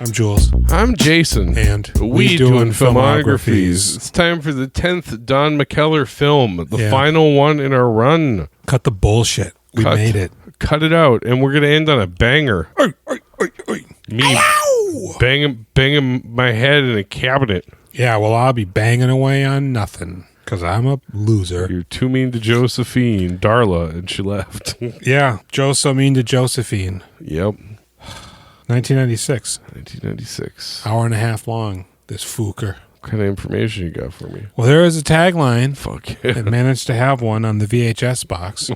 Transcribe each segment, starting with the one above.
I'm Jules. I'm Jason. And we doing filmographies. It's time for the 10th Don McKellar film, the final one in our run. Cut the bullshit. We made it. Cut it out, and we're going to end on a banger. Me banging my head in a cabinet. Yeah, well, I'll be banging away on nothing, because I'm a loser. You're too mean to Josephine, Darla, and she left. Yeah, Joe's so mean to Josephine. Yep. 1996. 1996. Hour and a half long, this fooker. What kind of information you got for me? Well, there is a tagline. Fuck yeah. It managed to have one on the VHS box.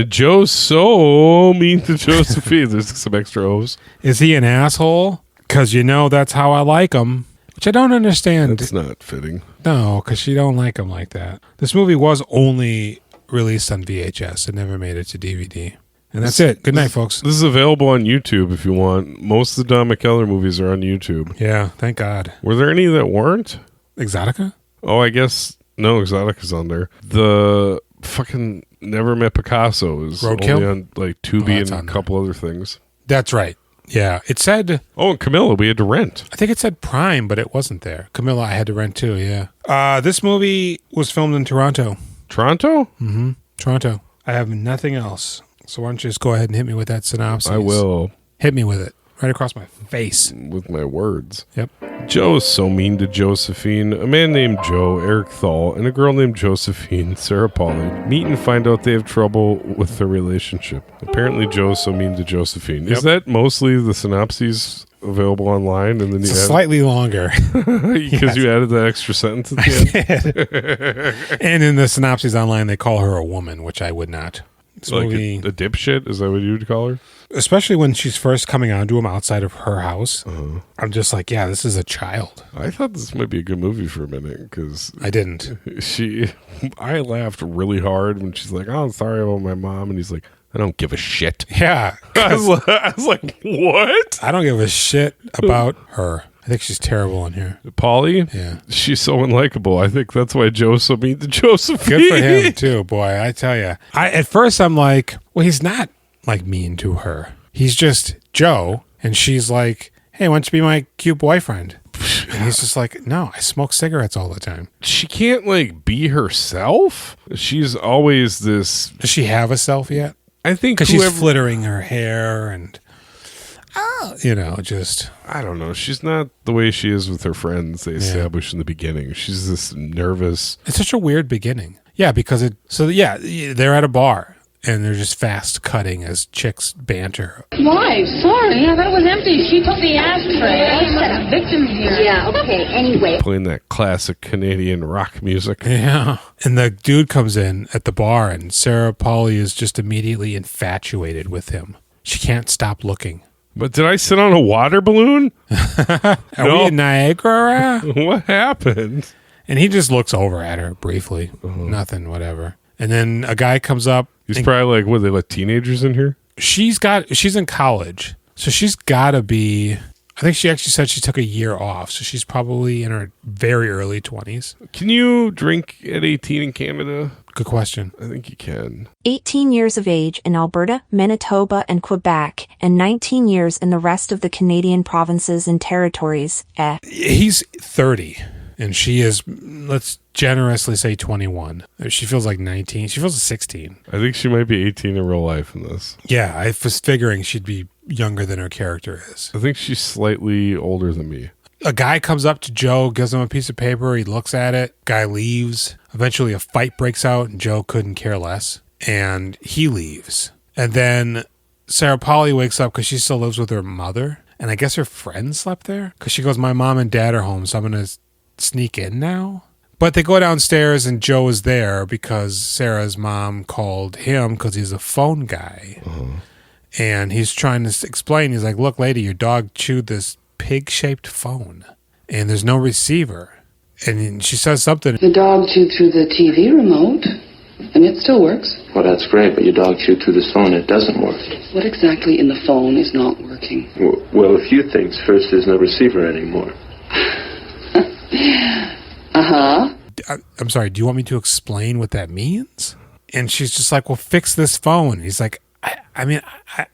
Joe's so mean to Josephine. There's some extra O's. Is he an asshole? Because that's how I like him. Which I don't understand. That's not fitting. No, because you don't like him like that. This movie was only released on VHS. It never made it to DVD. And that's it. Good night, folks. This is available on YouTube if you want. Most of the Don McKellar movies are on YouTube. Yeah, thank God. Were there any that weren't? Exotica? Oh, I guess no, Exotica's on there. The fucking Never Met Picasso is Roadkill? only on like Tubi and a couple other things. That's right. Yeah, it said... Oh, and Camilla, we had to rent. I think it said Prime, but it wasn't there. Camilla, I had to rent too, yeah. This movie was filmed in Toronto. Toronto? Mm-hmm. Toronto. I have nothing else. So why don't you just go ahead and hit me with that synopsis? I will. Hit me with it. Right across my face. With my words. Yep. Joe is so mean to Josephine. A man named Joe, Eric Thal, and a girl named Josephine, Sarah Polley, meet and find out they have trouble with their relationship. Apparently Joe's so mean to Josephine. Yep. Is that mostly the synopses available online? And then you slightly longer. Because you added that extra sentence at the end. And in the synopses online, they call her a woman, which I would not. This like movie, a dipshit? Is that what you would call her? Especially when she's first coming on to him outside of her house. Uh-huh. I'm just like, yeah, this is a child. I thought this might be a good movie for a minute because I didn't. I laughed really hard when she's like, "Oh, I'm sorry about my mom," and he's like, "I don't give a shit." Yeah, I was like, "What?" I don't give a shit about her. I think she's terrible in here. Polley? Yeah. She's so unlikable. I think that's why Joe's so mean to Josephine. Good for him, too, boy. I tell you. At first, I'm like, well, he's not, like, mean to her. He's just Joe, and she's like, hey, why don't you be my cute boyfriend? And he's just like, no, I smoke cigarettes all the time. She can't, like, be herself? She's always this... Does she have a self yet? I think because she's flittering her hair and... just... I don't know. She's not the way she is with her friends they established in the beginning. She's this nervous... It's such a weird beginning. Yeah, because they're at a bar, and they're just fast cutting as chicks banter. Why? Sorry. Yeah, that was empty. She took the ashtray. I got a victim here. Yeah, okay. Anyway. Playing that classic Canadian rock music. Yeah. And the dude comes in at the bar, and Sarah Polley is just immediately infatuated with him. She can't stop looking. But did I sit on a water balloon? Are we in Niagara? What happened? And he just looks over at her briefly. Uh-huh. Nothing, whatever. And then a guy comes up. He's probably like, what, they let teenagers in here? She's in college. So she's got to be, I think she actually said she took a year off. So she's probably in her very early 20s. Can you drink at 18 in Canada? Good question. I think you can. 18 years of age in Alberta, Manitoba, and Quebec, and 19 years in the rest of the Canadian provinces and territories. He's 30, and she is, let's generously say 21. She feels like 19. She feels 16. I think she might be 18 in real life in this. Yeah, I was figuring she'd be younger than her character is. I think she's slightly older than me. A guy comes up to Joe, gives him a piece of paper. He looks at it. Guy leaves. Eventually, a fight breaks out, and Joe couldn't care less. And he leaves. And then Sarah Polley wakes up because she still lives with her mother. And I guess her friend slept there. Because she goes, my mom and dad are home, so I'm going to sneak in now. But they go downstairs, and Joe is there because Sarah's mom called him because he's a phone guy. Uh-huh. And he's trying to explain. He's like, look, lady, your dog chewed this pig-shaped phone, and there's no receiver. And she says something. The dog chewed through the TV remote, and it still works. Well, that's great, but your dog chewed through this phone, it doesn't work. What exactly in the phone is not working? Well, a few things. First, there's no receiver anymore. Uh-huh. I'm sorry, do you want me to explain what that means? And she's just like, well, fix this phone. He's like, I mean,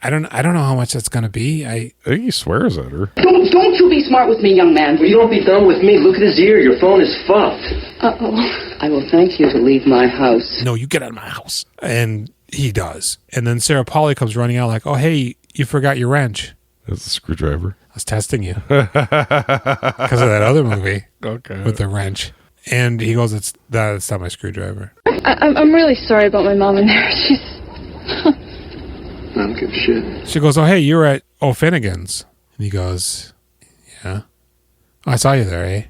I don't know how much that's going to be. I think he swears at her. Don't you be smart with me, young man. Well, you don't be dumb with me. Look at his ear. Your phone is fucked. Uh-oh. I will thank you to leave my house. No, you get out of my house. And he does. And then Sarah Polley comes running out like, oh, hey, you forgot your wrench. That's a screwdriver. I was testing you because of that other movie Okay. with the wrench. And he goes, it's not my screwdriver. I'm really sorry about my mom in there. She's... I don't give a shit. She goes, oh, hey, you were at O'Finnigan's. And he goes, yeah. Oh, I saw you there, eh?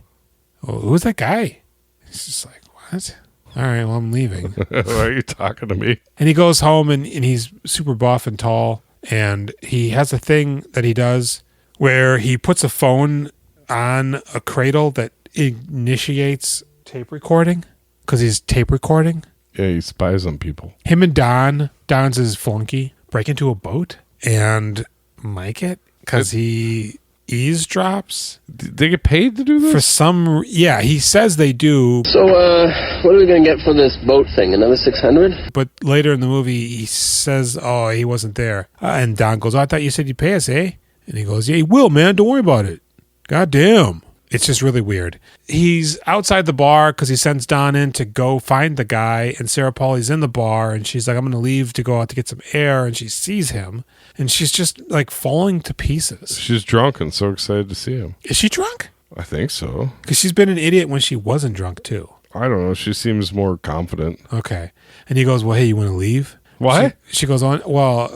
Oh, who's that guy? He's just like, what? All right, well, I'm leaving. Why are you talking to me? And he goes home and he's super buff and tall. And he has a thing that he does where he puts a phone on a cradle that initiates tape recording because he's tape recording. Yeah, he spies on people. Him and Don's his flunky, break into a boat and mic it because he eavesdrops. They get paid to do this? He says they do. So, what are we going to get for this boat thing? Another 600? But later in the movie, he says, oh, he wasn't there. And Don goes, oh, I thought you said you'd pay us, eh? And he goes, yeah, he will, man. Don't worry about it. God damn. It's just really weird. He's outside the bar because he sends Don in to go find the guy, and Sarah Polley's in the bar, and she's like, I'm going to leave to go out to get some air, and she sees him, and she's just like falling to pieces. She's drunk and so excited to see him. Is she drunk? I think so. Because she's been an idiot when she wasn't drunk, too. I don't know. She seems more confident. Okay. And he goes, well, hey, you want to leave? What? She goes on, well,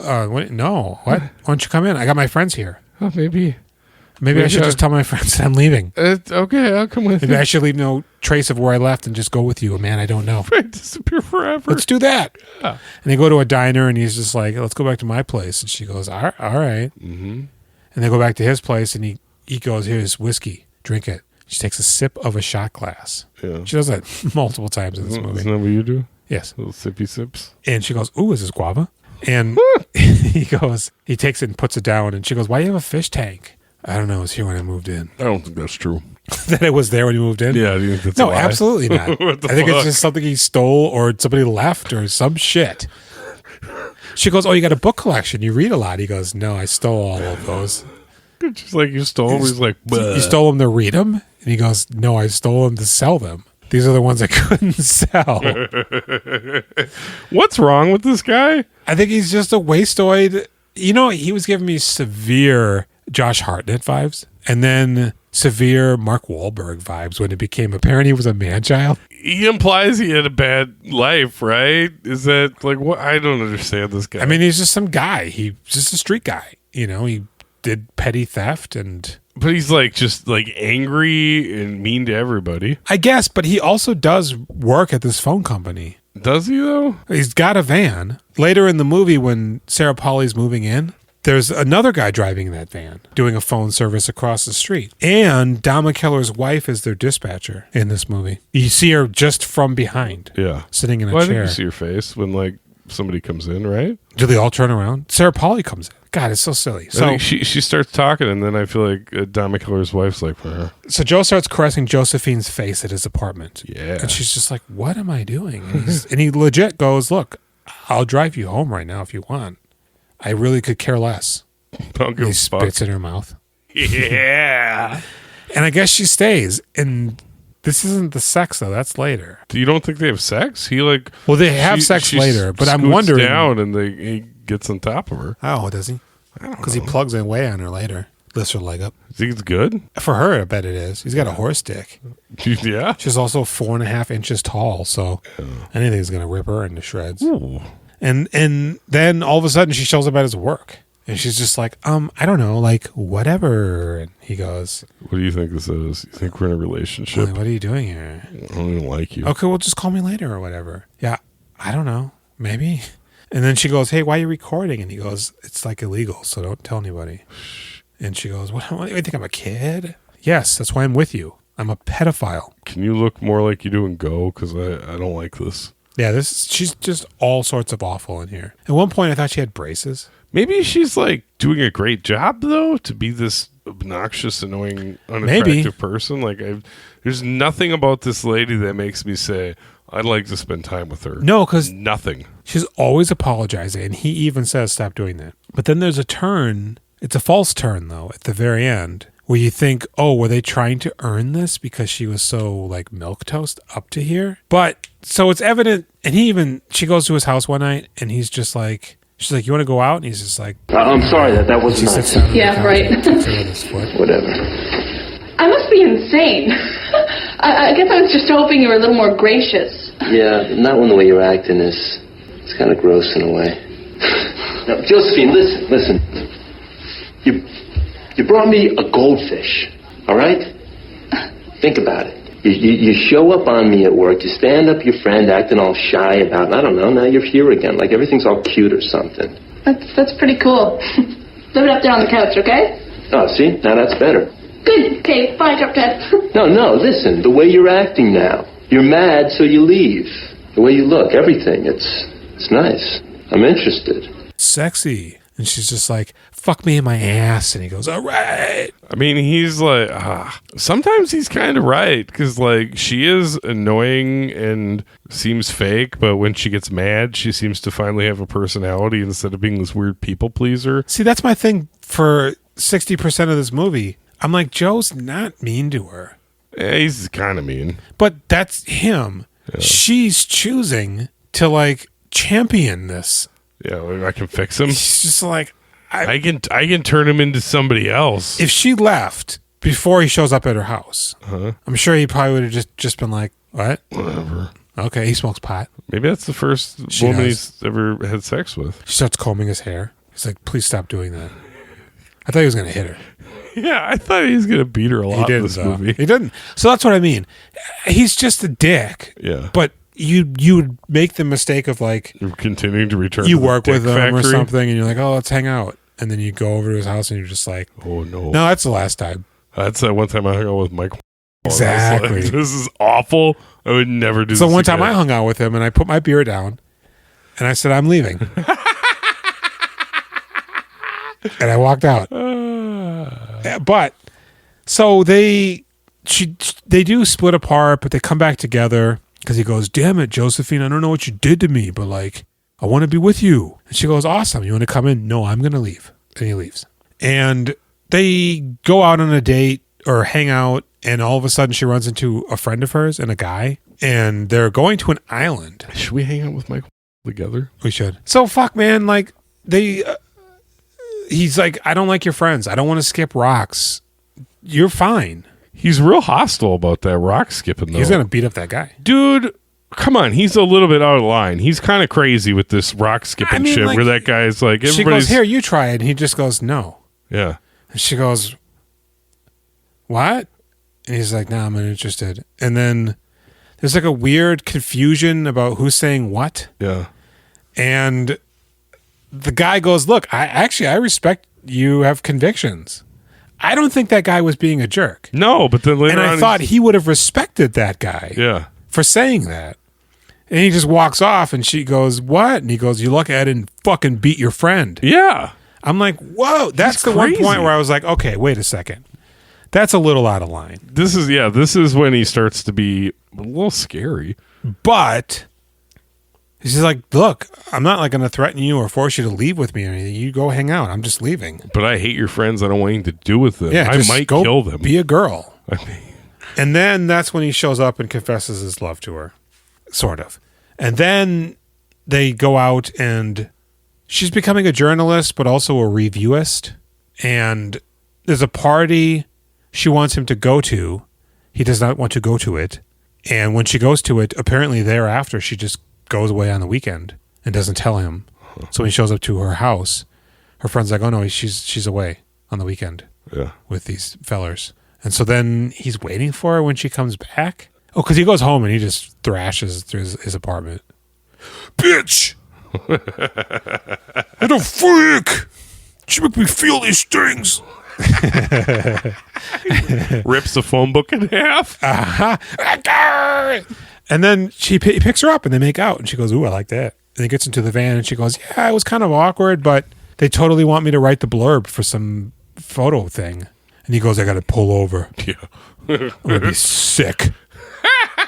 no. What? Why don't you come in? I got my friends here. Oh, maybe I should just tell my friends that I'm leaving. Okay, I'll come with you. Maybe I should leave no trace of where I left and just go with you. Man, I don't know. I disappear forever. Let's do that. Yeah. And they go to a diner, and he's just like, let's go back to my place. And she goes, all right. Mm-hmm. And they go back to his place, and he goes, here's whiskey. Drink it. She takes a sip of a shot glass. Yeah. She does that multiple times in this movie. Isn't that what you do? Yes. Little sippy sips. And she goes, ooh, is this guava? And he takes it and puts it down. And she goes, why do you have a fish tank? I don't know. It was here when I moved in. I don't think that's true. That it was there when you moved in? Yeah, do you think that's No, a lie? absolutely not. I think it's just something he stole or somebody left or some shit. She goes, oh, you got a book collection. You read a lot. He goes, no, I stole all of those. Just like you stole them. He's like, bleh. You stole them to read them? And he goes, no, I stole them to sell them. These are the ones I couldn't sell. What's wrong with this guy? I think he's just a wasteoid. You know, he was giving me severe Josh Hartnett vibes and then severe Mark Wahlberg vibes when it became apparent he was a man-child. He implies he had a bad life, right? Is that like what? I don't understand this guy. I mean, he's just some guy. He's just a street guy. You know, he did petty theft but he's like just like angry and mean to everybody. I guess, but he also does work at this phone company. Does he though? He's got a van. Later in the movie when Sarah Polley's moving in, there's another guy driving that van doing a phone service across the street. And Don McKellar's wife is their dispatcher in this movie. You see her just from behind. Yeah. Sitting in a I chair. think you see her face when like somebody comes in, right? Do they all turn around? Sarah Polley comes in. God, it's so silly. So I think she starts talking, and then I feel like Don McKellar's wife's like for her. So Joe starts caressing Josephine's face at his apartment. Yeah. And she's just like, what am I doing? And he legit goes, look, I'll drive you home right now if you want. I really could care less. Don't give He a fuck. spits in her mouth. Yeah. And I guess she stays. And this isn't the sex, though. That's later. You don't think they have sex? He like. Well, they have sex later, but I'm scoots wondering. down and he gets on top of her. Oh, does he? Because he plugs away on her later. Lifts her leg up. You think it's good? For her, I bet it is. He's got a horse dick. Yeah. She's also 4.5 inches tall, so anything's going to rip her into shreds. Ooh. And then all of a sudden she shows up at his work. And she's just like, I don't know, like, whatever. And he goes, What do you think this is? You think we're in a relationship? what are you doing here? I don't even like you. Okay, well, just call me later or whatever. Yeah, I don't know. Maybe. And then she goes, hey, why are you recording? And he goes, it's like illegal, so don't tell anybody. And she goes, what do you think I'm a kid? Yes, that's why I'm with you. I'm a pedophile. Can you look more like you do in Go? Because I don't like this. Yeah, she's just all sorts of awful in here. At one point, I thought she had braces. Maybe she's like doing a great job though to be this obnoxious, annoying, unattractive person. Like there's nothing about this lady that makes me say, I'd like to spend time with her. No, because nothing. She's always apologizing, and he even says, stop doing that. But then there's a turn. It's a false turn, though, at the very end, where you think, oh, were they trying to earn this because she was so, like, milquetoast up to here? But, so it's evident, and she goes to his house one night, and he's just like, she's like, you want to go out? And he's just like, I'm sorry that was nice. Yeah, right. Whatever. I must be insane. I guess I was just hoping you were a little more gracious. Yeah, not when the way you're acting is... It's kind of gross in a way. Now, Josephine, listen. You brought me a goldfish, all right? Think about it. You show up on me at work, you stand up your friend acting all shy about, I don't know, now you're here again, like everything's all cute or something. That's pretty cool. Leave it up there on the couch, okay? Oh, see? Now that's better. Good. Okay, bye, Jughead. No, listen, the way you're acting now. You're mad, so you leave. The way you look, everything, it's nice. I'm interested. Sexy. And she's just like, fuck me in my ass. And he goes, all right. I mean, he's like, sometimes he's kind of right. Because, like, she is annoying and seems fake. But when she gets mad, she seems to finally have a personality instead of being this weird people pleaser. See, that's my thing for 60% of this movie. I'm like, Joe's not mean to her. Yeah, he's kind of mean. But that's him. Yeah. She's choosing to, like, champion this. Yeah, I can fix him. She's just like, I can turn him into somebody else. If she left before he shows up at her house, I'm sure he probably would have just been like, what? Whatever. Okay, he smokes pot. Maybe that's the first woman he's ever had sex with. She starts combing his hair. He's like, please stop doing that. I thought he was going to hit her. Yeah, I thought he was going to beat her a lot in this movie. He didn't. So that's what I mean. He's just a dick. Yeah. But you would make the mistake of like... You're continuing to return you to work the with him factory. Or something, and you're like, oh, let's hang out. And then you go over to his house, and you're just like... Oh, no. No, that's the last time. That's that one time I hung out with Mike. Exactly. Like, this is awful. I would never do this So one time again. I hung out with him, and I put my beer down, and I said, I'm leaving. And I walked out. But... So they do split apart, but they come back together because he goes, damn it, Josephine, I don't know what you did to me, but like, I want to be with you. And she goes, awesome. You want to come in? No, I'm going to leave. And he leaves. And they go out on a date or hang out, and all of a sudden she runs into a friend of hers and a guy, and they're going to an island. Should we hang out with Michael together? We should. So fuck, man, like he's like, I don't like your friends. I don't want to skip rocks. You're fine. He's real hostile about that rock skipping, though. He's going to beat up that guy. Dude, come on. He's a little bit out of line. He's kind of crazy with this rock skipping shit like, where that guy's like, she goes, here, you try it. And he just goes, no. Yeah. And she goes, what? And he's like, no, I'm not interested. And then there's like a weird confusion about who's saying what. Yeah. And the guy goes, look, I respect you have convictions. I don't think that guy was being a jerk. No, but then later on... And I thought he would have respected that guy for saying that. And he just walks off, and she goes, what? And he goes, you look at it and fucking beat your friend. Yeah. I'm like, whoa. That's the one point where I was like, okay, wait a second. That's a little out of line. This is when he starts to be a little scary. But... She's like, look, I'm not like going to threaten you or force you to leave with me or anything. You go hang out. I'm just leaving. But I hate your friends. I don't want anything to do with them. Yeah, I might go kill them. Be a girl. I mean, and then that's when he shows up and confesses his love to her. Sort of. And then they go out and she's becoming a journalist, but also a reviewist. And there's a party she wants him to go to. He does not want to go to it. And when she goes to it, apparently thereafter, she just goes away on the weekend and doesn't tell him. So when he shows up to her house, her friend's like, oh no, she's away on the weekend with these fellers. And so then he's waiting for her when she comes back. Oh, because he goes home and he just thrashes through his apartment. Bitch! What a freak! She make me feel these things. Rips the phone book in half. And then he picks her up and they make out. And she goes, ooh, I like that. And he gets into the van and she goes, yeah, it was kind of awkward, but they totally want me to write the blurb for some photo thing. And he goes, I got to pull over. Yeah. I'm going to be sick.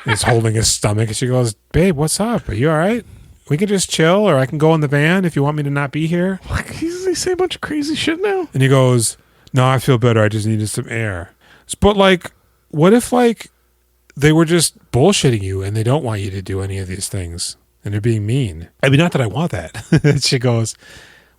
He's holding his stomach, and she goes, "Babe, what's up? Are you all right? We can just chill, or I can go in the van if you want me to not be here." Like, he say a bunch of crazy shit now? And he goes, "No, I feel better. I just needed some air." But like, what if like they were just bullshitting you and they don't want you to do any of these things and they're being mean? I mean, not that I want that. She goes,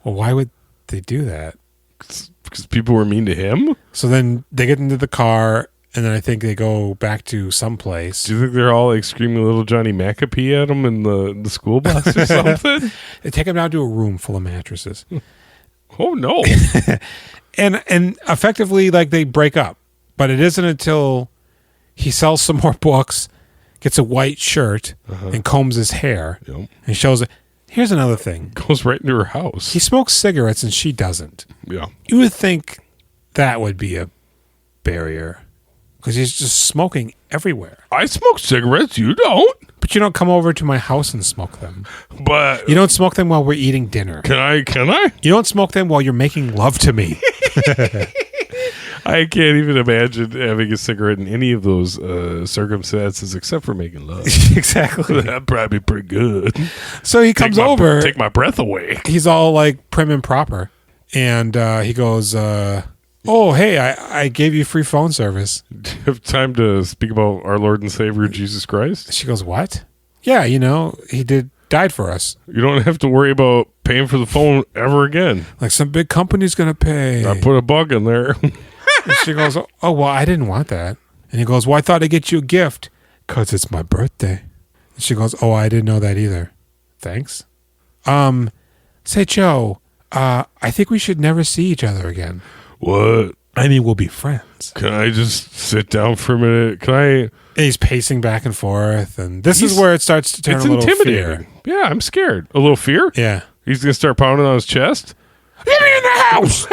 "Well, why would they do that?" Because people were mean to him? So then they get into the car, and then I think they go back to some place. Do you think they're all like screaming little Johnny McApee at him in the school bus or something? They take him down to a room full of mattresses. Oh, no. and effectively, like, they break up. But it isn't until he sells some more books, gets a white shirt, and combs his hair, and shows it. Here's another thing. Goes right into her house. He smokes cigarettes and she doesn't. Yeah. You would think that would be a barrier because he's just smoking everywhere. I smoke cigarettes. You don't. But you don't come over to my house and smoke them. But you don't smoke them while we're eating dinner. Can I? You don't smoke them while you're making love to me. I can't even imagine having a cigarette in any of those circumstances except for making love. Exactly. That'd probably be pretty good. So he comes over. Take my breath away. He's all like prim and proper. And he goes, "Oh, hey, I gave you free phone service. Do you have time to speak about our Lord and Savior Jesus Christ?" She goes, "What?" "Yeah, he died for us. You don't have to worry about paying for the phone ever again. Like some big company's going to pay." I put a bug in there. And she goes, "Oh, well, I didn't want that." And he goes, "Well, I thought I'd get you a gift because it's my birthday." And she goes, "Oh, I didn't know that either. Thanks. Say, Joe, I think we should never see each other again." What? "I mean, we'll be friends." Can I just sit down for a minute? And he's pacing back and forth, and this is where it starts to turn a little intimidating. fear. Yeah, I'm scared. A little fear? Yeah. He's going to start pounding on his chest? Let me in the house!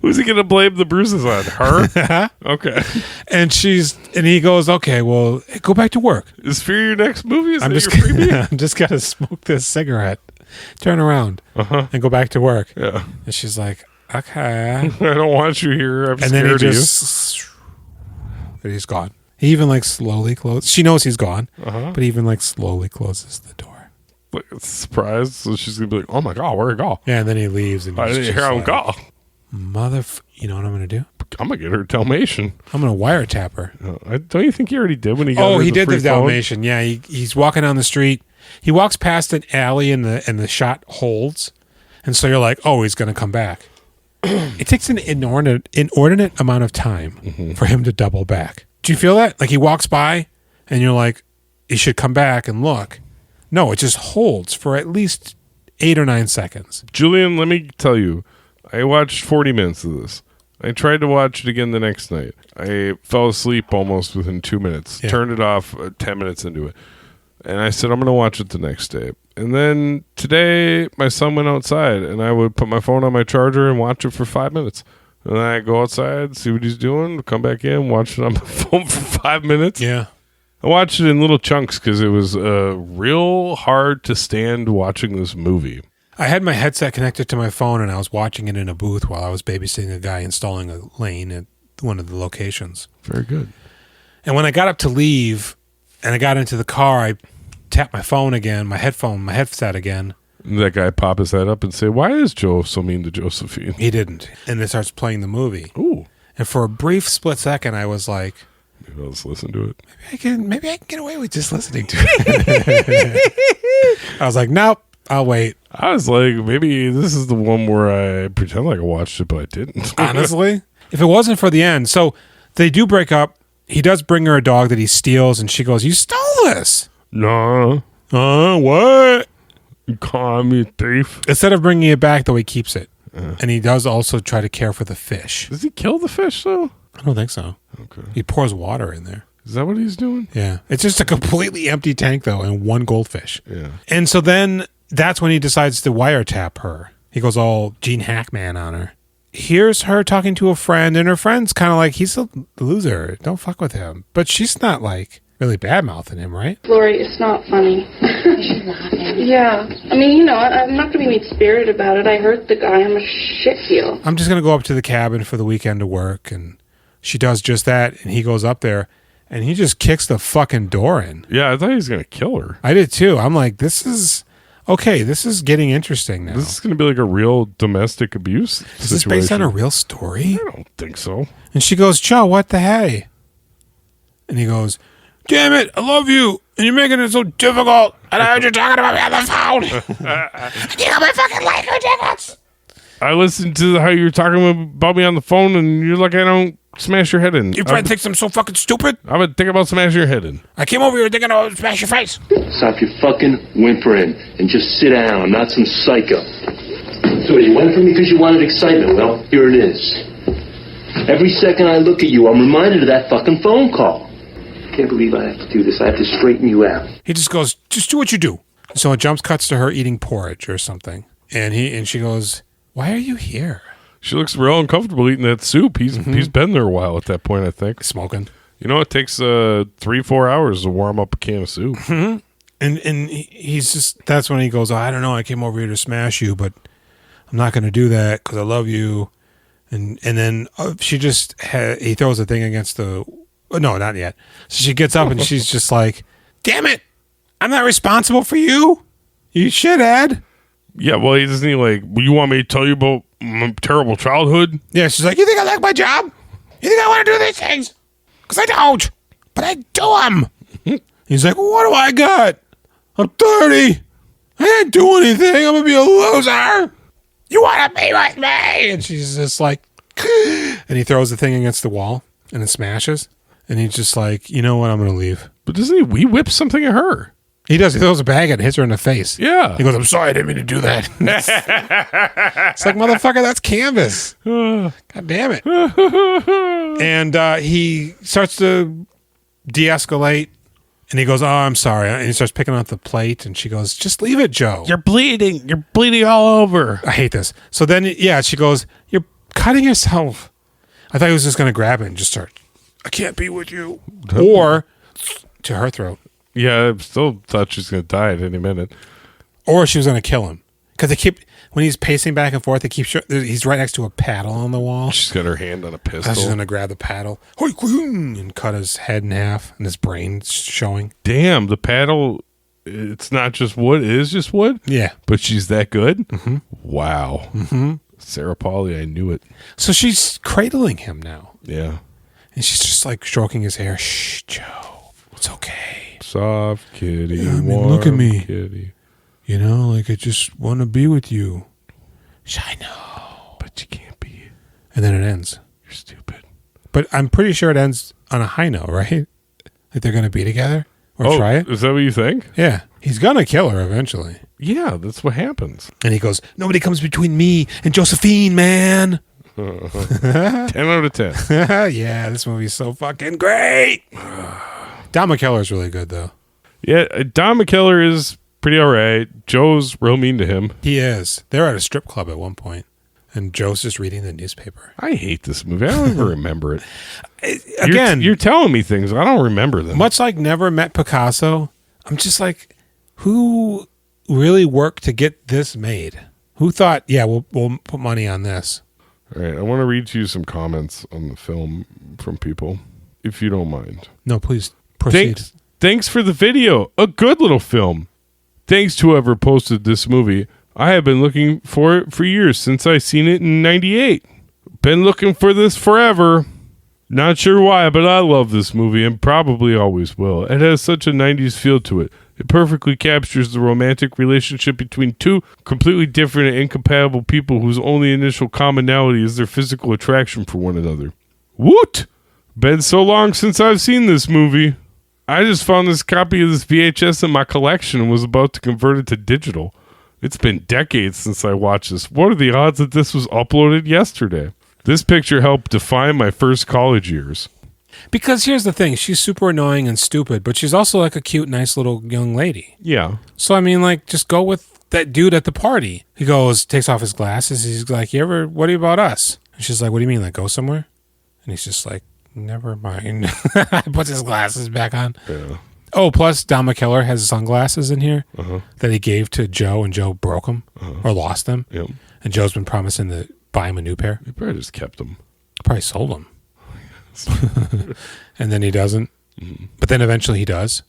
Who's he going to blame the bruises on? Her? Okay. And he goes, "Okay, well, go back to work." Is fear your next movie? Is I'm that just your preview? I'm just going to smoke this cigarette, turn around, and go back to work. Yeah. And she's like, "Okay." I don't want you here. I'm and scared then of and he's gone. He even like slowly closes. She knows he's gone, but he even like slowly closes the door. Like, surprised. So she's going to be like, "Oh my God, where'd he go?" Yeah, and then he leaves. And I didn't hear him go. You know what I'm going to do? I'm going to get her Dalmatian. I'm going to wiretap her. Don't you think he already did when he got her he did the free phone? Dalmatian. Yeah, he's walking down the street. He walks past an alley and the shot holds. And so you're like, oh, he's going to come back. It takes an inordinate amount of time for him to double back. Do you feel that? Like he walks by and you're like, he should come back and look. No, it just holds for at least 8 or 9 seconds. Julian, let me tell you, I watched 40 minutes of this. I tried to watch it again the next night. I fell asleep almost within 2 minutes. Yeah. Turned it off 10 minutes into it. And I said, I'm going to watch it the next day. And then today, my son went outside, and I would put my phone on my charger and watch it for 5 minutes. And then I go outside, see what he's doing, come back in, watch it on my phone for 5 minutes. Yeah. I watched it in little chunks because it was real hard to stand watching this movie. I had my headset connected to my phone, and I was watching it in a booth while I was babysitting a guy installing a lane at one of the locations. Very good. And when I got up to leave and I got into the car, I tapped my phone again, my headset again. And that guy pop his head up and say, "Why is Joe so mean to Josephine?" He didn't. And it starts playing the movie. Ooh. And for a brief split second, I was like, maybe I'll just listen to it. Maybe I can get away with just listening to it. I was like, nope, I'll wait. I was like, maybe this is the one where I pretend like I watched it, but I didn't. Honestly, if it wasn't for the end. So they do break up. He does bring her a dog that he steals, and she goes, "You stole this." No. What? You call me a thief? Instead of bringing it back, though, he keeps it. And he does also try to care for the fish. Does he kill the fish, though? I don't think so. Okay. He pours water in there. Is that what he's doing? Yeah. It's just a completely empty tank, though, and one goldfish. Yeah. And so then that's when he decides to wiretap her. He goes all Gene Hackman on her. Here's her talking to a friend, and her friend's kind of like, he's a loser. Don't fuck with him. But she's not like really bad-mouthing him, right? Lori, it's not funny. She's laughing. Yeah. I mean, I'm not going to be mean-spirited about it. I hurt the guy. I'm a shit heel. I'm just going to go up to the cabin for the weekend to work, and she does just that, and he goes up there, And he just kicks the fucking door in. Yeah, I thought he was going to kill her. I did too. I'm like, this is getting interesting now. This is going to be like a real domestic abuse Is this based on a real story? I don't think so. And she goes, Joe, what the hey? And he goes, damn it, I love you. And you're making it so difficult. And I heard you talking about me on the phone. You got my fucking Laker tickets. I listened to how you were talking about me on the phone, and you're like, I don't smash your head in. Your friend thinks I'm so fucking stupid? I would think about smashing your head in. I came over here thinking I would smash your face. Stop your fucking whimpering and just sit down. I'm not some psycho. So you went for me because you wanted excitement. Well, here it is. Every second I look at you, I'm reminded of that fucking phone call. I can't believe I have to do this. I have to straighten you out. He just goes, just do what you do. So it cuts to her eating porridge or something. And she goes, why are you here? She looks real uncomfortable eating that soup. He's been there a while at that point, I think. Smoking. You know, it takes 3-4 hours to warm up a can of soup. Mm-hmm. And he's just, that's when he goes, I don't know, I came over here to smash you, but I'm not going to do that because I love you. And then he throws a thing against the, no, not yet. So she gets up and she's just like, damn it, I'm not responsible for you, you shithead. Yeah, well, isn't he like, you want me to tell you about my terrible childhood? Yeah, she's like, you think I like my job? You think I want to do these things? Because I don't, but I do them. He's like, what do I got? I'm 30. I didn't do anything. I'm going to be a loser. You want to be with me? And she's just like, and he throws the thing against the wall and it smashes. And he's just like, you know what? I'm going to leave. But doesn't he whips something at her? He does. He throws a bag and hits her in the face. Yeah. He goes, I'm sorry. I didn't mean to do that. It's like, motherfucker, that's canvas. God damn it. And he starts to de-escalate. And he goes, oh, I'm sorry. And he starts picking up the plate. And she goes, just leave it, Joe. You're bleeding. You're bleeding all over. I hate this. So then, yeah, she goes, you're cutting yourself. I thought he was just going to grab it and just start, I can't be with you. Or to her throat. Yeah, I still thought she was going to die at any minute. Or she was going to kill him. Because they keep, when he's pacing back and forth, he's right next to a paddle on the wall. She's got her hand on a pistol. She's going to grab the paddle and cut his head in half and his brain's showing. Damn, the paddle, it's not just wood. It is just wood? Yeah. But she's that good? Mm-hmm. Wow. Mm-hmm. Sarah Polley, I knew it. So she's cradling him now. Yeah. And she's just like stroking his hair. Shh, Joe. It's okay. Soft kitty, Yeah, I mean, warm look at me. kitty. You know, like I just want to be with you. I know. But you can't be. And then it ends. You're stupid. But I'm pretty sure it ends on a high note, right? Like they're going to be together or try it. Is that what you think? Yeah. He's going to kill her eventually. Yeah, that's what happens. And he goes, nobody comes between me and Josephine, man. 10 out of 10. Yeah, this movie's so fucking great. Don McKellar's really good, though. Yeah, Don McKellar is pretty all right. Joe's real mean to him. He is. They're at a strip club at one point, and Joe's just reading the newspaper. I hate this movie. I don't even remember it. Again, you're telling me things. I don't remember them. Much like Never Met Picasso, I'm just like, who really worked to get this made? Who thought, yeah, we'll put money on this? All right, I want to read to you some comments on the film from people, if you don't mind. No, please proceed. Thanks for the video. A good little film. Thanks to whoever posted this movie. I have been looking for it for years since I seen it in 98. Been looking for this forever. Not sure why, but I love this movie and probably always will. It has such a 90s feel to it. It perfectly captures the romantic relationship between two completely different and incompatible people whose only initial commonality is their physical attraction for one another. Woot! Been so long since I've seen this movie. I just found this copy of this VHS in my collection and was about to convert it to digital. It's been decades since I watched this. What are the odds that this was uploaded yesterday? This picture helped define my first college years. Because here's the thing. She's super annoying and stupid, but she's also like a cute, nice little young lady. Yeah. So, I mean, like, just go with that dude at the party. He goes, takes off his glasses. He's like, what about us? And she's like, what do you mean, like, go somewhere? And he's just like, never mind. Puts his glasses back on. Yeah. Oh, plus Don McKellar has sunglasses in here that he gave to Joe, and Joe broke them or lost them. Yep. And Joe's been promising to buy him a new pair. He probably just kept them. Probably sold them. And then he doesn't. But then eventually he does.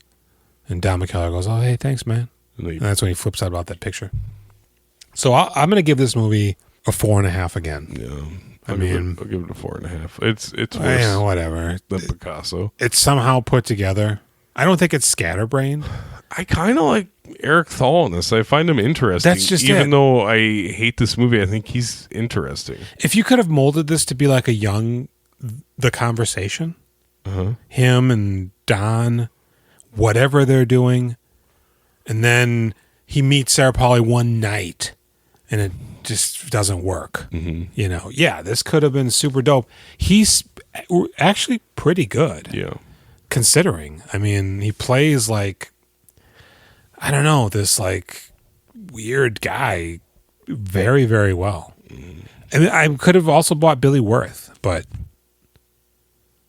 And Don McKellar goes, oh, hey, thanks, man. And And that's when he flips out about that picture. So I'm going to give this movie a 4.5 again. Yeah. I'll give it a 4.5. It's worse whatever. than Picasso. It's somehow put together. I don't think it's scatterbrained. I kind of like Eric Thal in this. I find him interesting. That's just even it. though I hate this movie, I think he's interesting. If you could have molded this to be like The Conversation, him and Don, whatever they're doing, and then he meets Sarah Polley one night, and it just doesn't work. This could have been super dope. He's actually pretty good. Yeah. Considering, I mean, he plays like, I don't know, this like weird guy very, very well. I mean, I could have also bought Billy Wirth, but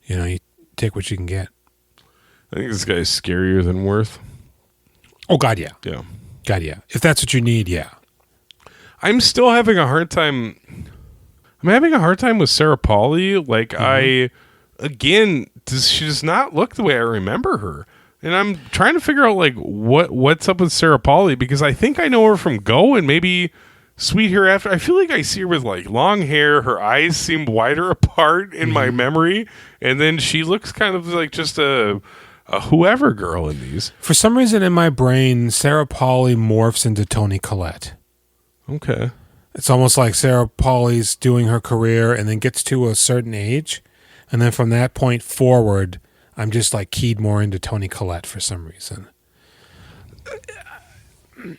you take what you can get. I think this guy's scarier than Worth. Oh God, yeah. Yeah. God, yeah. If that's what you need, yeah. I'm still having a hard time. I'm having a hard time with Sarah Polley. Like she does not look the way I remember her. And I'm trying to figure out like what's up with Sarah Polley, because I think I know her from Go and maybe Sweet Hereafter. I feel like I see her with like long hair. Her eyes seem wider apart in my memory. And then she looks kind of like just a whoever girl in these. For some reason in my brain, Sarah Polley morphs into Toni Collette. Okay. It's almost like Sarah Polley's doing her career and then gets to a certain age. And then from that point forward, I'm just like keyed more into Toni Collette for some reason.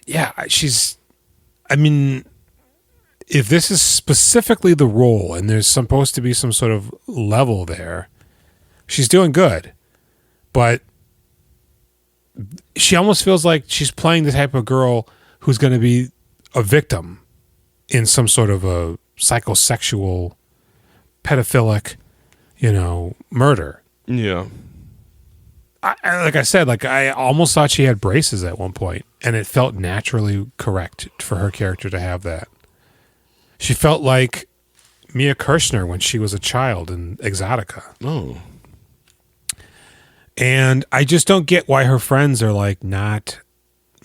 Yeah, if this is specifically the role and there's supposed to be some sort of level there, she's doing good. But she almost feels like she's playing the type of girl who's going to be a victim in some sort of a psychosexual, pedophilic, murder. Yeah. Like I said, I almost thought she had braces at one point, and it felt naturally correct for her character to have that. She felt like Mia Kirshner when she was a child in Exotica. Oh. And I just don't get why her friends are like not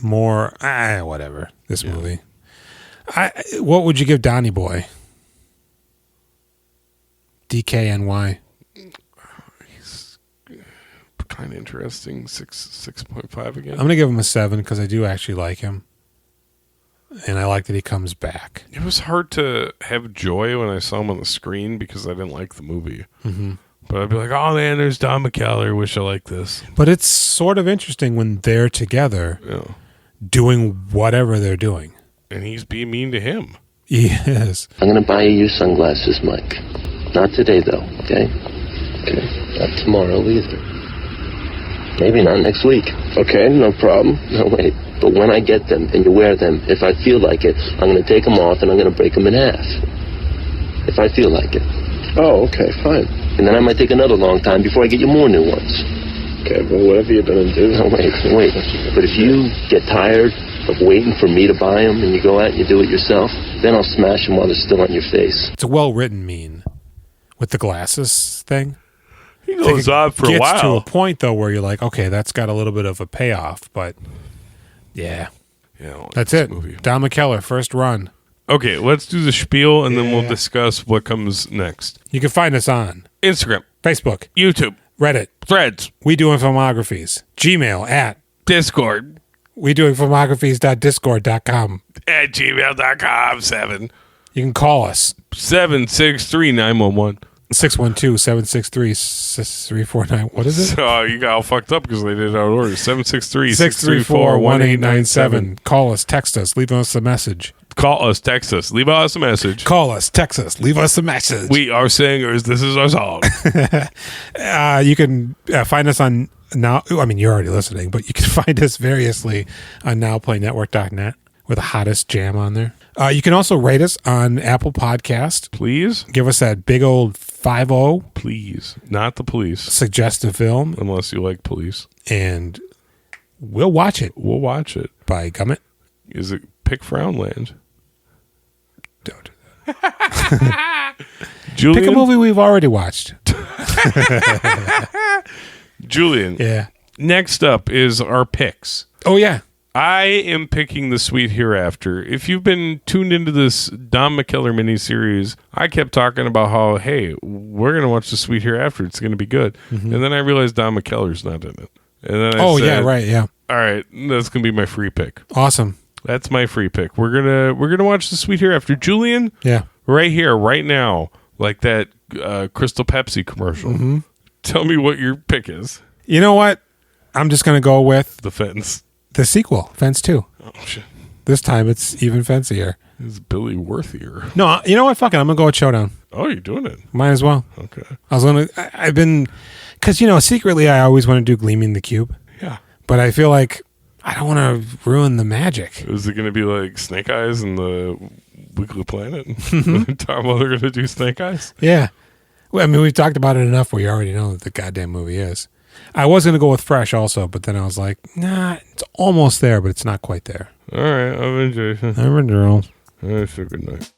more, whatever, this movie. What would you give Donnie Boy? DKNY. He's kind of interesting. 6.5 again. I'm going to give him a 7 because I do actually like him. And I like that he comes back. It was hard to have joy when I saw him on the screen because I didn't like the movie. Mm-hmm. But I'd be like, oh man, there's Don McKellar. Wish I liked this. But it's sort of interesting when they're together doing whatever they're doing. And he's being mean to him. Yes. I'm going to buy you sunglasses, Mike. Not today, though, okay? Okay. Not tomorrow either. Maybe not next week. Okay, no problem. No, wait. But when I get them and you wear them, if I feel like it, I'm going to take them off and I'm going to break them in half. If I feel like it. Oh, okay, fine. And then I might take another long time before I get you more new ones. Okay, well, whatever you're going to do. No, wait. But if you get tired of waiting for me to buy them and you go out and you do it yourself, then I'll smash them while they're still on your face. It's a well-written meme with the glasses thing. He goes on for a while. Gets to a point, though, where you're like, okay, that's got a little bit of a payoff, but yeah. That's it. Movie. Don McKellar, first run. Okay, let's do the spiel, and then we'll discuss what comes next. You can find us on Instagram, Facebook, YouTube, Reddit, Threads, We Doing Filmographies, Gmail at Discord, We Doing Filmographies.discord.com, at gmail.com 7. You can call us 763-911. 612-763-6349. What is it? So you got all fucked up because they did it out of order. 763-634-1897. Call us, text us, leave us a message. Call us, text us, leave us a message. Call us, text us, leave us a message. We are singers. This is our song. You can find us on now. I mean, you're already listening, but you can find us variously on nowplaynetwork.net with the hottest jam on there. You can also rate us on Apple Podcast. Please. Give us that big old 5-0. Please. Not the police. Suggestive film. Unless you like police. And we'll watch it. We'll watch it. By gummit. Is it Pick Frownland? Don't do that. Julian? Pick a movie we've already watched. Julian. Yeah. Next up is our picks. Oh, yeah. I am picking The Sweet Hereafter. If you've been tuned into this Don McKellar miniseries, I kept talking about how, hey, we're going to watch The Sweet Hereafter. It's going to be good. And then I realized Don McKellar's not in it. And then I said, yeah, right, yeah. All right, that's going to be my free pick. Awesome. That's my free pick. We're gonna watch The Sweet Hereafter. Julian, Yeah. right here, right now, like that Crystal Pepsi commercial. Tell me what your pick is. You know what? I'm just going to go with The Fence. the sequel, Fence 2. Oh, shit. This time it's even fancier. Is Billy Worthier? No, you know what? Fuck it. I'm going to go with Showdown. Oh, you're doing it. Might as well. Okay. I've been, because, secretly I always want to do Gleaming the Cube, Yeah. but I feel like I don't want to ruin the magic. Is it going to be like Snake Eyes and the Weekly Planet? Tom, they're going to do Snake Eyes? Yeah. Well, I mean, we've talked about it enough where you already know what the goddamn movie is. I was going to go with Fresh also, but then I was like, nah, it's almost there, but it's not quite there. All right. I'm in Jason. I'm in Daryl. All right, so good night.